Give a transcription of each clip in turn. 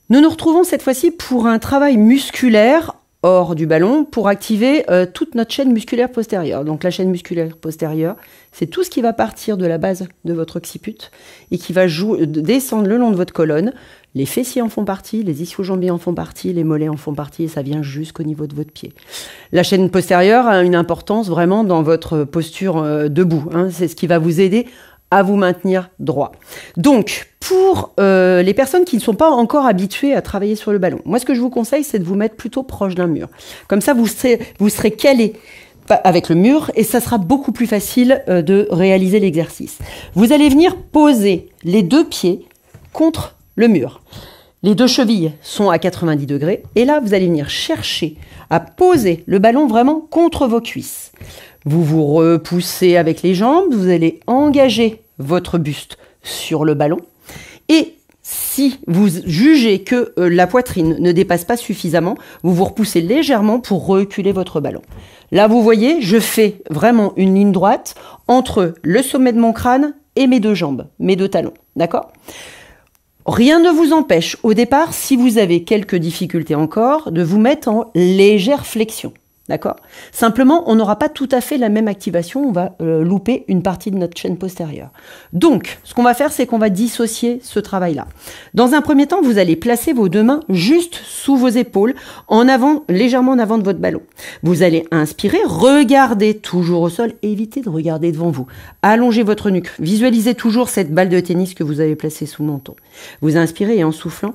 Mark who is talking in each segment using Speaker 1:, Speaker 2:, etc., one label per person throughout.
Speaker 1: Nous nous retrouvons cette fois-ci pour un travail musculaire hors du ballon pour activer toute notre chaîne musculaire postérieure. Donc la chaîne musculaire postérieure, c'est tout ce qui va partir de la base de votre occiput et qui va descendre le long de votre colonne. Les fessiers en font partie, les ischio-jambiers en font partie, les mollets en font partie et ça vient jusqu'au niveau de votre pied. La chaîne postérieure a une importance vraiment dans votre posture debout. C'est ce qui va vous aider à vous maintenir droit. Donc, pour les personnes qui ne sont pas encore habituées à travailler sur le ballon, moi, ce que je vous conseille, c'est de vous mettre plutôt proche d'un mur. Comme ça, vous serez calé avec le mur et ça sera beaucoup plus facile de réaliser l'exercice. Vous allez venir poser les deux pieds contre le mur. Les deux chevilles sont à 90 degrés et là, vous allez venir chercher à poser le ballon vraiment contre vos cuisses. Vous vous repoussez avec les jambes, vous allez engager votre buste sur le ballon. Et si vous jugez que la poitrine ne dépasse pas suffisamment, vous vous repoussez légèrement pour reculer votre ballon. Là, vous voyez, je fais vraiment une ligne droite entre le sommet de mon crâne et mes deux jambes, mes deux talons. D'accord ? Rien ne vous empêche, au départ, si vous avez quelques difficultés encore, de vous mettre en légère flexion. D'accord ? Simplement, on n'aura pas tout à fait la même activation, on va louper une partie de notre chaîne postérieure. Donc, ce qu'on va faire, c'est qu'on va dissocier ce travail-là. Dans un premier temps, vous allez placer vos deux mains juste sous vos épaules, en avant, légèrement en avant de votre ballon. Vous allez inspirer, regardez toujours au sol, évitez de regarder devant vous. Allongez votre nuque, visualisez toujours cette balle de tennis que vous avez placée sous le menton. Vous inspirez et en soufflant,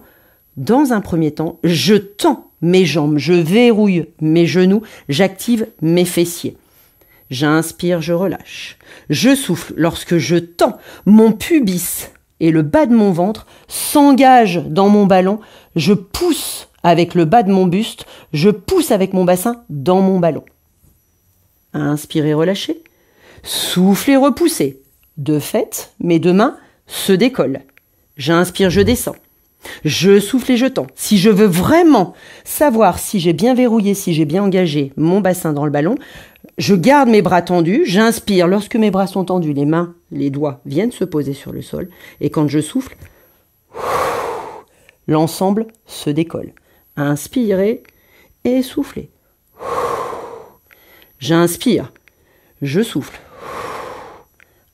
Speaker 1: dans un premier temps, je tends mes jambes, je verrouille mes genoux, j'active mes fessiers. J'inspire, je relâche. Je souffle lorsque je tends mon pubis et le bas de mon ventre s'engagent dans mon ballon. Je pousse avec le bas de mon buste, je pousse avec mon bassin dans mon ballon. Inspirez, relâchez. Soufflez, repoussez. De fait, mes deux mains se décollent. J'inspire, je descends. Je souffle et je tends. Si je veux vraiment savoir si j'ai bien verrouillé, si j'ai bien engagé mon bassin dans le ballon, je garde mes bras tendus, j'inspire. Lorsque mes bras sont tendus, les mains, les doigts viennent se poser sur le sol. Et quand je souffle, l'ensemble se décolle. Inspirez et soufflez. J'inspire, je souffle.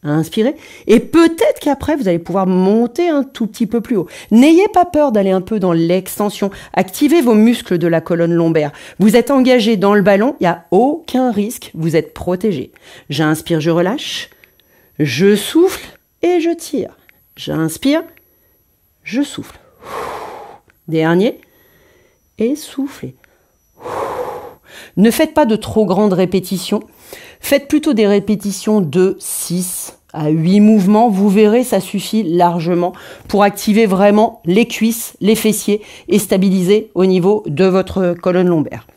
Speaker 1: Inspirez. Et peut-être qu'après, vous allez pouvoir monter un tout petit peu plus haut. N'ayez pas peur d'aller un peu dans l'extension. Activez vos muscles de la colonne lombaire. Vous êtes engagé dans le ballon, il n'y a aucun risque, vous êtes protégé. J'inspire, je relâche. Je souffle et je tire. J'inspire, je souffle. Dernier. Et soufflez. Ne faites pas de trop grandes répétitions. Faites plutôt des répétitions de 6 à 8 mouvements. Vous verrez, ça suffit largement pour activer vraiment les cuisses, les fessiers et stabiliser au niveau de votre colonne lombaire.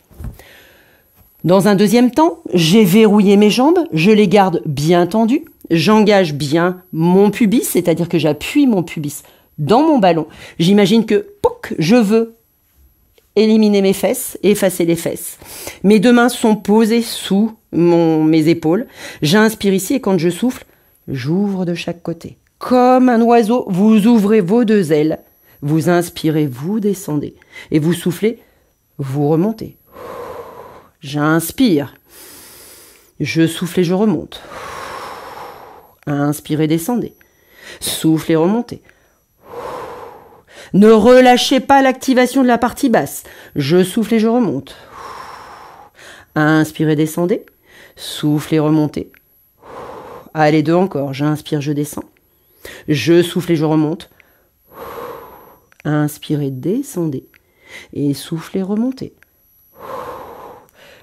Speaker 1: Dans un deuxième temps, j'ai verrouillé mes jambes, je les garde bien tendues. J'engage bien mon pubis, c'est-à-dire que j'appuie mon pubis dans mon ballon. J'imagine que je veux éliminer mes fesses, effacer les fesses. Mes deux mains sont posées sous mes épaules. J'inspire ici et quand je souffle, j'ouvre de chaque côté. Comme un oiseau, vous ouvrez vos deux ailes. Vous inspirez, vous descendez. Et vous soufflez, vous remontez. J'inspire. Je souffle et je remonte. Inspirez, descendez. Soufflez, remontez. Ne relâchez pas l'activation de la partie basse. Je souffle et je remonte. Inspirez, descendez. Soufflez, remontez. Allez, deux encore. J'inspire, je descends. Je souffle et je remonte. Inspirez, descendez. Et soufflez, remontez.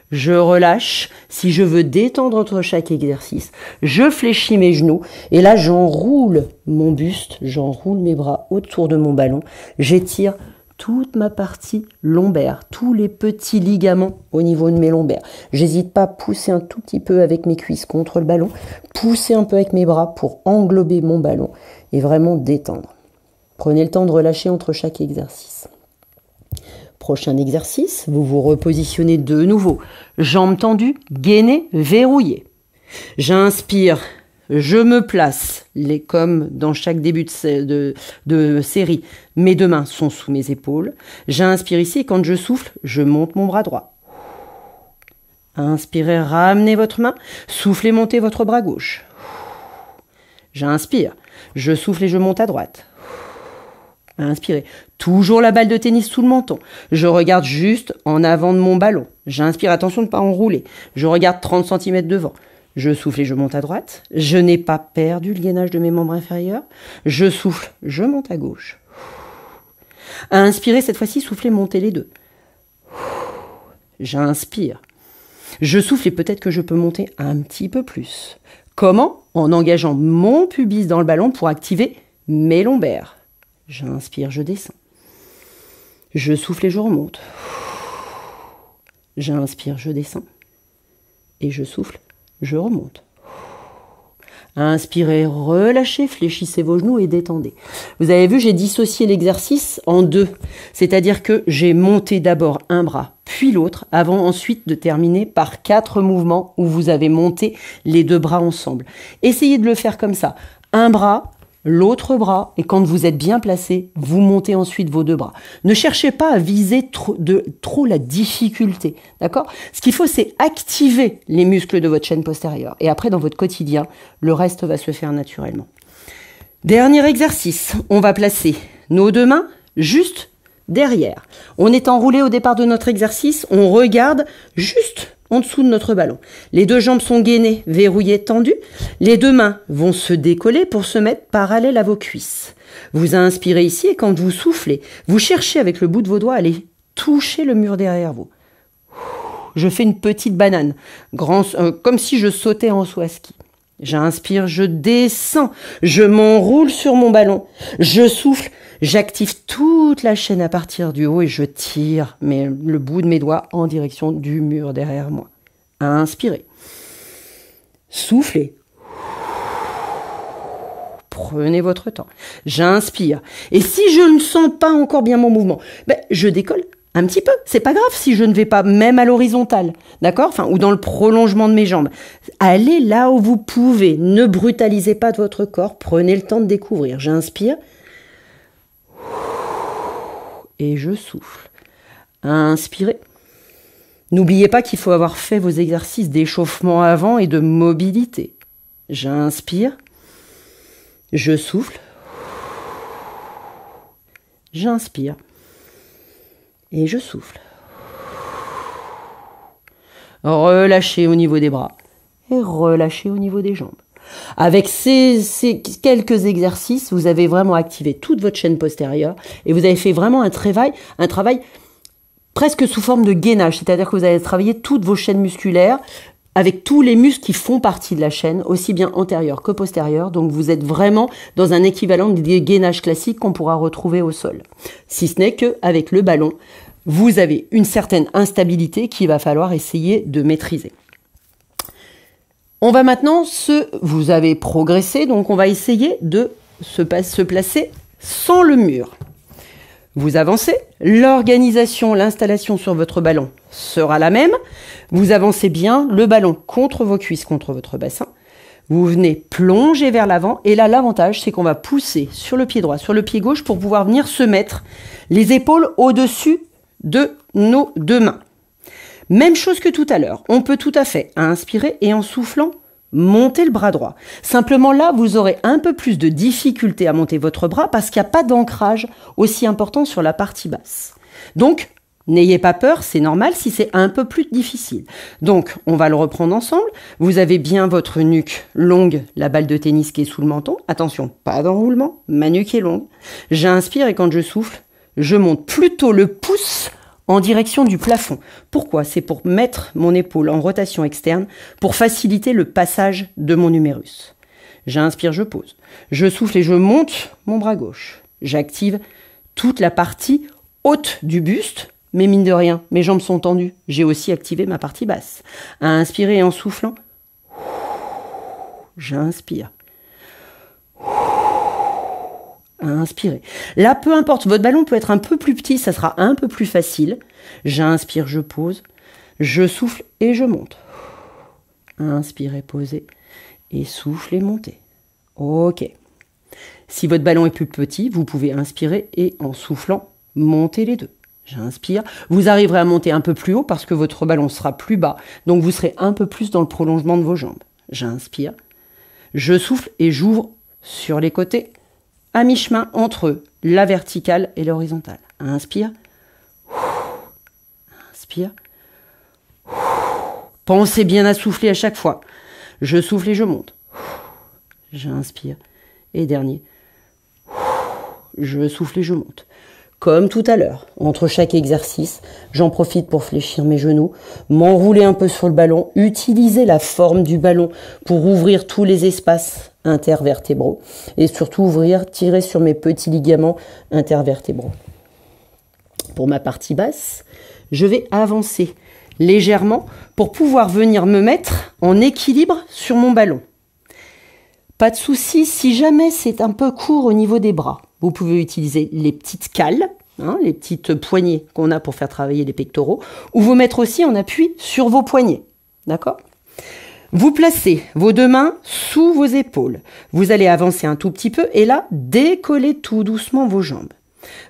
Speaker 1: Je relâche. Si je veux détendre entre chaque exercice, je fléchis mes genoux et là j'enroule mon buste, j'enroule mes bras autour de mon ballon. J'étire toute ma partie lombaire, tous les petits ligaments au niveau de mes lombaires. J'hésite pas à pousser un tout petit peu avec mes cuisses contre le ballon, pousser un peu avec mes bras pour englober mon ballon et vraiment détendre. Prenez le temps de relâcher entre chaque exercice. Prochain exercice, vous vous repositionnez de nouveau. Jambes tendues, gainées, verrouillées. J'inspire, je me place, comme dans chaque début de série, mes deux mains sont sous mes épaules. J'inspire ici et quand je souffle, je monte mon bras droit. Inspirez, ramenez votre main, soufflez, montez votre bras gauche. J'inspire, je souffle et je monte à droite. Inspirez, toujours la balle de tennis sous le menton. Je regarde juste en avant de mon ballon. J'inspire, attention de ne pas enrouler. Je regarde 30 cm devant. Je souffle et je monte à droite. Je n'ai pas perdu le gainage de mes membres inférieurs. Je souffle, je monte à gauche. Inspirez, cette fois-ci, soufflez, montez les deux. J'inspire. Je souffle et peut-être que je peux monter un petit peu plus. Comment? En engageant mon pubis dans le ballon pour activer mes lombaires. J'inspire, je descends. Je souffle et je remonte. J'inspire, je descends. Et je souffle, je remonte. Inspirez, relâchez, fléchissez vos genoux et détendez. Vous avez vu, j'ai dissocié l'exercice en deux. C'est-à-dire que j'ai monté d'abord un bras, puis l'autre, avant ensuite de terminer par 4 mouvements où vous avez monté les deux bras ensemble. Essayez de le faire comme ça. Un bras, l'autre bras, et quand vous êtes bien placé, vous montez ensuite vos deux bras. Ne cherchez pas à viser trop la difficulté, d'accord? Ce qu'il faut, c'est activer les muscles de votre chaîne postérieure. Et après, dans votre quotidien, le reste va se faire naturellement. Dernier exercice, on va placer nos deux mains juste derrière. On est enroulé au départ de notre exercice, on regarde juste en dessous de notre ballon. Les deux jambes sont gainées, verrouillées, tendues. Les deux mains vont se décoller pour se mettre parallèles à vos cuisses. Vous inspirez ici et quand vous soufflez, vous cherchez avec le bout de vos doigts à aller toucher le mur derrière vous. Je fais une petite banane, comme si je sautais en saut à ski. J'inspire, je descends, je m'enroule sur mon ballon, je souffle, j'active toute la chaîne à partir du haut et je tire le bout de mes doigts en direction du mur derrière moi. Inspirez. Soufflez. Prenez votre temps. J'inspire. Et si je ne sens pas encore bien mon mouvement, je décolle un petit peu. C'est pas grave si je ne vais pas même à l'horizontale, d'accord? Ou dans le prolongement de mes jambes. Allez là où vous pouvez. Ne brutalisez pas votre corps. Prenez le temps de découvrir. J'inspire. Et je souffle. Inspirez. N'oubliez pas qu'il faut avoir fait vos exercices d'échauffement avant et de mobilité. J'inspire. Je souffle. J'inspire. Et je souffle. Relâchez au niveau des bras et relâchez au niveau des jambes. Avec ces quelques exercices, vous avez vraiment activé toute votre chaîne postérieure et vous avez fait vraiment un travail presque sous forme de gainage, c'est-à-dire que vous avez travaillé toutes vos chaînes musculaires avec tous les muscles qui font partie de la chaîne, aussi bien antérieure que postérieure. Donc vous êtes vraiment dans un équivalent des gainages classiques qu'on pourra retrouver au sol. Si ce n'est qu'avec le ballon, vous avez une certaine instabilité qu'il va falloir essayer de maîtriser. On va maintenant vous avez progressé, donc on va essayer de se placer sans le mur. Vous avancez, l'organisation, l'installation sur votre ballon sera la même. Vous avancez bien, le ballon contre vos cuisses, contre votre bassin. Vous venez plonger vers l'avant et là, l'avantage, c'est qu'on va pousser sur le pied droit, sur le pied gauche pour pouvoir venir se mettre les épaules au-dessus de nos deux mains. Même chose que tout à l'heure, on peut tout à fait inspirer et en soufflant, monter le bras droit. Simplement là, vous aurez un peu plus de difficulté à monter votre bras parce qu'il n'y a pas d'ancrage aussi important sur la partie basse. Donc, n'ayez pas peur, c'est normal si c'est un peu plus difficile. Donc, on va le reprendre ensemble. Vous avez bien votre nuque longue, la balle de tennis qui est sous le menton. Attention, pas d'enroulement, ma nuque est longue. J'inspire et quand je souffle, je monte plutôt le pouce en direction du plafond. Pourquoi? C'est pour mettre mon épaule en rotation externe pour faciliter le passage de mon humérus. J'inspire, je pose. Je souffle et je monte mon bras gauche. J'active toute la partie haute du buste, mais mine de rien, mes jambes sont tendues. J'ai aussi activé ma partie basse. À inspirer et en soufflant, j'inspire. Inspirez. Là, peu importe, votre ballon peut être un peu plus petit, ça sera un peu plus facile. J'inspire, je pose, je souffle et je monte. Inspirez, posez et soufflez, montez. Ok. Si votre ballon est plus petit, vous pouvez inspirer et en soufflant, monter les deux. J'inspire. Vous arriverez à monter un peu plus haut parce que votre ballon sera plus bas. Donc vous serez un peu plus dans le prolongement de vos jambes. J'inspire. Je souffle et j'ouvre sur les côtés, à mi-chemin entre la verticale et l'horizontale. Inspire. Inspire. Pensez bien à souffler à chaque fois. Je souffle et je monte. J'inspire. Et dernier. Je souffle et je monte. Comme tout à l'heure, entre chaque exercice, j'en profite pour fléchir mes genoux, m'enrouler un peu sur le ballon, utiliser la forme du ballon pour ouvrir tous les espaces intervertébraux et surtout tirer sur mes petits ligaments intervertébraux. Pour ma partie basse, je vais avancer légèrement pour pouvoir venir me mettre en équilibre sur mon ballon. Pas de souci, si jamais c'est un peu court au niveau des bras, vous pouvez utiliser les petites cales, les petites poignées qu'on a pour faire travailler les pectoraux, ou vous mettre aussi en appui sur vos poignets. D'accord ? Vous placez vos deux mains sous vos épaules. Vous allez avancer un tout petit peu et là, décollez tout doucement vos jambes.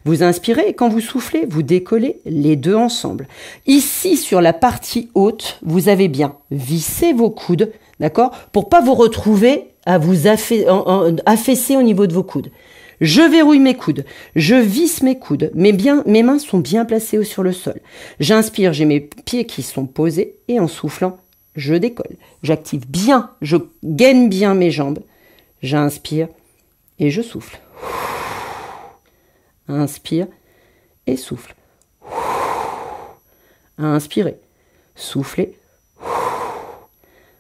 Speaker 1: Vous inspirez et quand vous soufflez, vous décollez les deux ensemble. Ici, sur la partie haute, vous avez bien vissé vos coudes, d'accord ? Pour pas vous retrouver à vous affaisser au niveau de vos coudes. Je verrouille mes coudes, je visse mes coudes, mes mains sont bien placées sur le sol. J'inspire, j'ai mes pieds qui sont posés et en soufflant, je décolle. J'active bien, je gaine bien mes jambes. J'inspire et je souffle. Inspire et souffle. Inspirez, soufflez.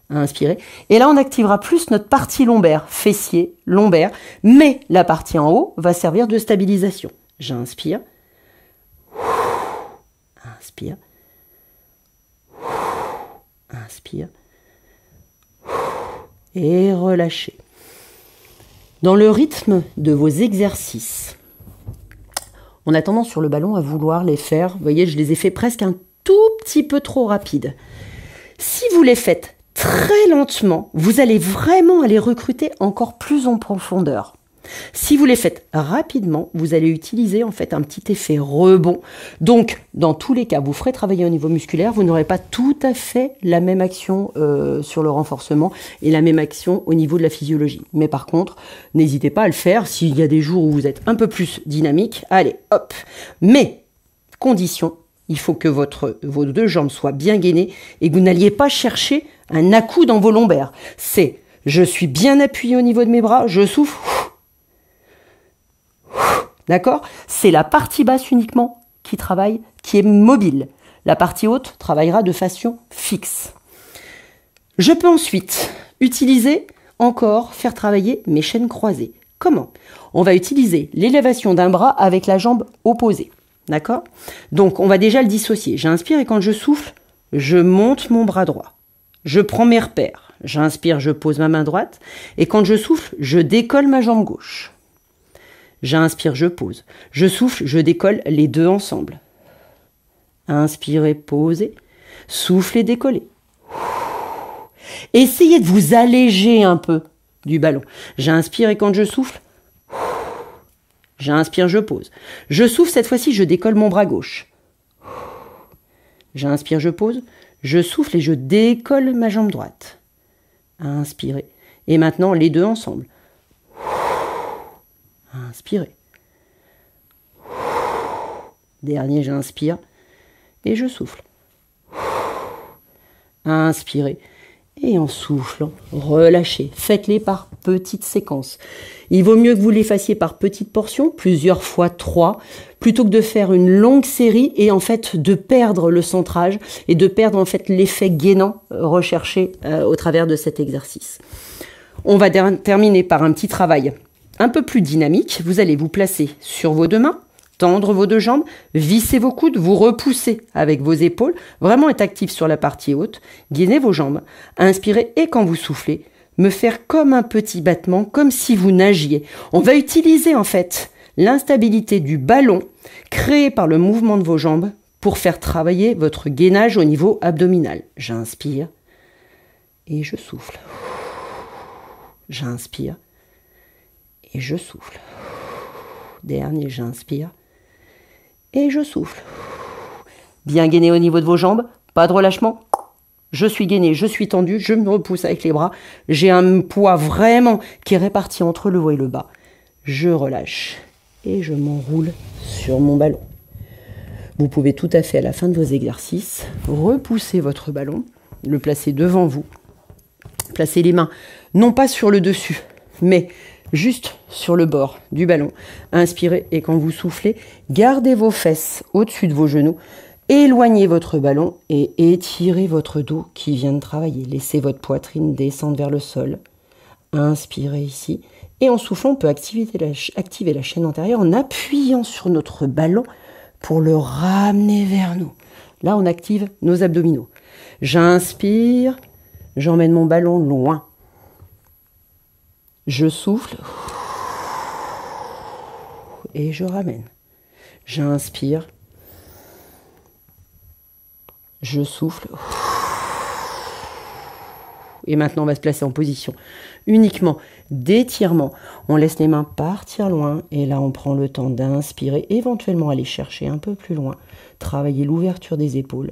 Speaker 1: Inspirez. Et là, on activera plus notre partie lombaire, fessier, lombaire, mais la partie en haut va servir de stabilisation. J'inspire. Inspire. Inspire. Et relâchez. Dans le rythme de vos exercices, on a tendance sur le ballon à vouloir les faire, vous voyez, je les ai fait presque un tout petit peu trop rapide. Si vous les faites très lentement, vous allez vraiment aller recruter encore plus en profondeur. Si vous les faites rapidement, vous allez utiliser en fait un petit effet rebond. Donc, dans tous les cas, vous ferez travailler au niveau musculaire, vous n'aurez pas tout à fait la même action sur le renforcement et la même action au niveau de la physiologie. Mais par contre, n'hésitez pas à le faire s'il y a des jours où vous êtes un peu plus dynamique. Allez, hop. Mais, condition, il faut que vos deux jambes soient bien gainées et que vous n'alliez pas chercher un à-coup dans vos lombaires. C'est, je suis bien appuyé au niveau de mes bras, je souffle. D'accord ? C'est la partie basse uniquement qui travaille, qui est mobile. La partie haute travaillera de façon fixe. Je peux ensuite utiliser faire travailler mes chaînes croisées. Comment ? On va utiliser l'élévation d'un bras avec la jambe opposée. D'accord ? Donc, on va déjà le dissocier. J'inspire et quand je souffle, je monte mon bras droit. Je prends mes repères. J'inspire, je pose ma main droite. Et quand je souffle, je décolle ma jambe gauche. J'inspire, je pose. Je souffle, je décolle les deux ensemble. Inspirez, posez. Soufflez, décollez. Essayez de vous alléger un peu du ballon. J'inspire et quand je souffle, j'inspire, je pose. Je souffle, cette fois-ci, je décolle mon bras gauche. J'inspire, je pose. Je souffle et je décolle ma jambe droite. Inspirez. Et maintenant, les deux ensemble. Inspirez. Dernier, j'inspire et je souffle. Inspirez. Et en soufflant, relâchez. Faites-les par petites séquences. Il vaut mieux que vous les fassiez par petites portions, plusieurs fois 3, plutôt que de faire une longue série et en fait de perdre le centrage et de perdre en fait l'effet gainant recherché au travers de cet exercice. On va terminer par un petit travail un peu plus dynamique. Vous allez vous placer sur vos deux mains, tendre vos deux jambes, visser vos coudes, vous repoussez avec vos épaules, vraiment être actif sur la partie haute, gainez vos jambes, inspirez et quand vous soufflez, me faire comme un petit battement, comme si vous nagiez. On va utiliser en fait l'instabilité du ballon créé par le mouvement de vos jambes pour faire travailler votre gainage au niveau abdominal. J'inspire et je souffle. J'inspire et je souffle. Dernier, j'inspire et je souffle. Bien gainé au niveau de vos jambes, pas de relâchement. Je suis gainé, je suis tendu, je me repousse avec les bras. J'ai un poids vraiment qui est réparti entre le haut et le bas. Je relâche et je m'enroule sur mon ballon. Vous pouvez tout à fait, à la fin de vos exercices, repousser votre ballon, le placer devant vous. Placez les mains, non pas sur le dessus, mais juste sur le bord du ballon. Inspirez et quand vous soufflez, gardez vos fesses au-dessus de vos genoux. Éloignez votre ballon et étirez votre dos qui vient de travailler. Laissez votre poitrine descendre vers le sol. Inspirez ici. Et en soufflant, on peut activer la chaîne antérieure en appuyant sur notre ballon pour le ramener vers nous. Là, on active nos abdominaux. J'inspire, j'emmène mon ballon loin. Je souffle et je ramène. J'inspire, je souffle. Et maintenant, on va se placer en position uniquement d'étirement. On laisse les mains partir loin. Et là, on prend le temps d'inspirer. Éventuellement, aller chercher un peu plus loin. Travailler l'ouverture des épaules.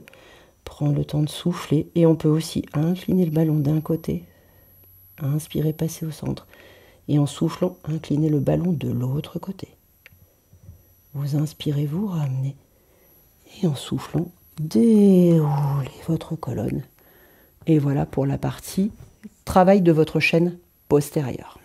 Speaker 1: Prendre le temps de souffler. Et on peut aussi incliner le ballon d'un côté. Inspirer, passer au centre. Et en soufflant, incliner le ballon de l'autre côté. Vous inspirez, vous ramenez. Et en soufflant, déroulez votre colonne. Et voilà pour la partie travail de votre chaîne postérieure.